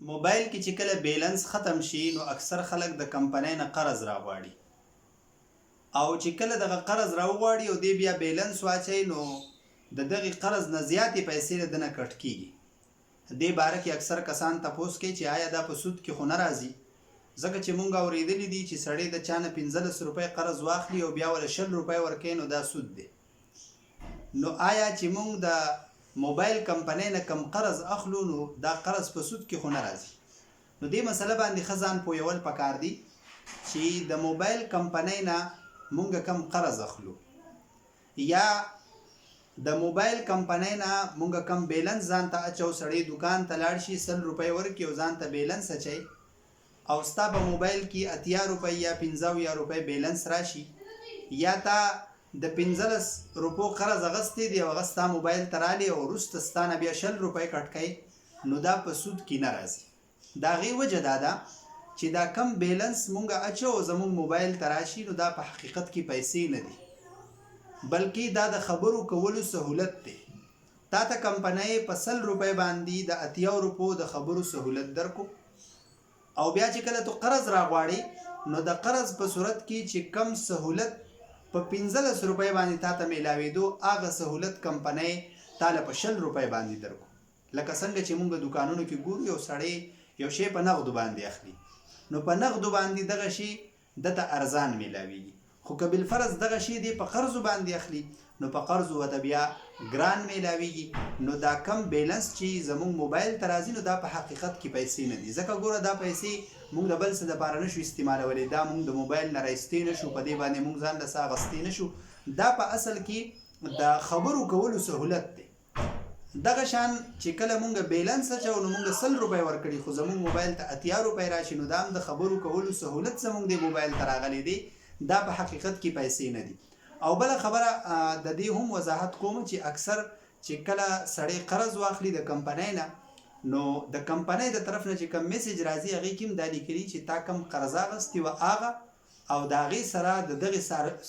موبایل کې چې کله بیلنس ختم شي نو اکثر خلک د کمپنۍ نه قرض راغواړي او چې کله دغه قرض راوغواړي او دی بیا بیلنس واچي نو د دغه قرض نه زیاتې پیسې له دنه کټ کیږي. دې باره کې اکثر کسان تپوس کوي چې آیا دا په سود کې خو نه راځي، ځکه چې مونږ اورېدلی دي چې سړی د چا نه 15 روپۍ قرض واخلي او بیا ول 20 روپۍ ورکوي نو دا سود دی. نو آیا چې مونږ د موبایل کمپنۍ نه کم قرض اخلو نو دا قرض په سود کې خو نه راځي؟ نو دې مسله باندې ښه ځان پوهول پکار دي چې د موبایل کمپنۍ نه مونږ کم قرض اخلو یا د موبایل کمپنۍ نه مونږ کم بیلنس ځان ته اچو. سړی دکان ته لاړ شي 100 روپۍ ورکړي او ځان ته بیلنس اچي او ستا په موبایل کې 80 روپۍ یا 50 روپۍ بیلنس راشي یا تا د 15 روپو قرض اغستې دی او هغه ستا موبایل ته رالی او وروسته ستا نه بیا 20 روپۍ کټ کوي نو دا په سود کې نه راځي. د هغې وجه دا ده چې دا کم بیلنس مونږ اچو زمونږ موبایل ته راشي نو دا په حقیقت کې پیسې نه دي بلکې دا د خبرو کولو سهولت دی. تا ته کمپنۍ په 100 روپۍ باندې د 80 روپو د خبرو سهولت درکو او بیا چې کله تو قرض راغواړي نو د قرض په صورت کې چې کم سهولت په 15 روپۍ باندې تا ته میلاوېدو هغه سهولت کمپنۍ تا له په 20 روپۍ باندې درکو. لکه څنګه چې مونږ دکانونو کې ګورو یو سړی یو شی په نغدو باندې اخلي نو په نغدو باندې دغه شی دته ارزان میلاویږي، خو که بالفرض دغه شی دی په قرضو باندې اخلي نو په قرضو ورته بیا ګران میلاویږي. نو دا کم بیلنس چې زمونږ موبایل ته راځي نو دا په حقیقت کې پیسې نه دي، ځکه ګوره دا پیسې مونږ د بل څه دپاره نشو استعمالولی، دا مونږ د موبایل نه رایستې نشو، په دې باندې مونږ ځان له څه اخیستې نشو. دا په اصل کې د خبرو کولو سهولت دی. دغه شان چې کله مونږ بیلنس اچو نو مونږ 100 روپۍ ورکړي خو زمونږ موبایل ته 80 روپۍ راشي نو دا هم د خبرو کولو سهولت زمونږ د موبایل ته راغلی دی، دا په حقیقت کې پیسې نه دي. او بله خبره د دې هم وضاحت کوم چې اکثر چې کله سړی قرض واخلي د کمپنۍ نه نو د کمپنۍ د طرف نه چې کم میسج راځي هغې کې هم دا لیکلي چې تا کم قرض اخیستي وه هغه او د هغې سره د دغې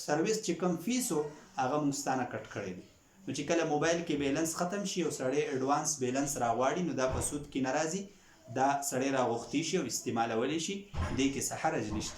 سروس چې کم فیس و هغه موږ ستا نه کټ کړی دی. نو چې کله موبایل کې بیلنس ختم شي او سړی اډوانس بیلنس راغواړي نو دا په سود کې نه راځي، دا سړی راغوښتی شي او استعمالولی شي، دې کې څه حرج نشته.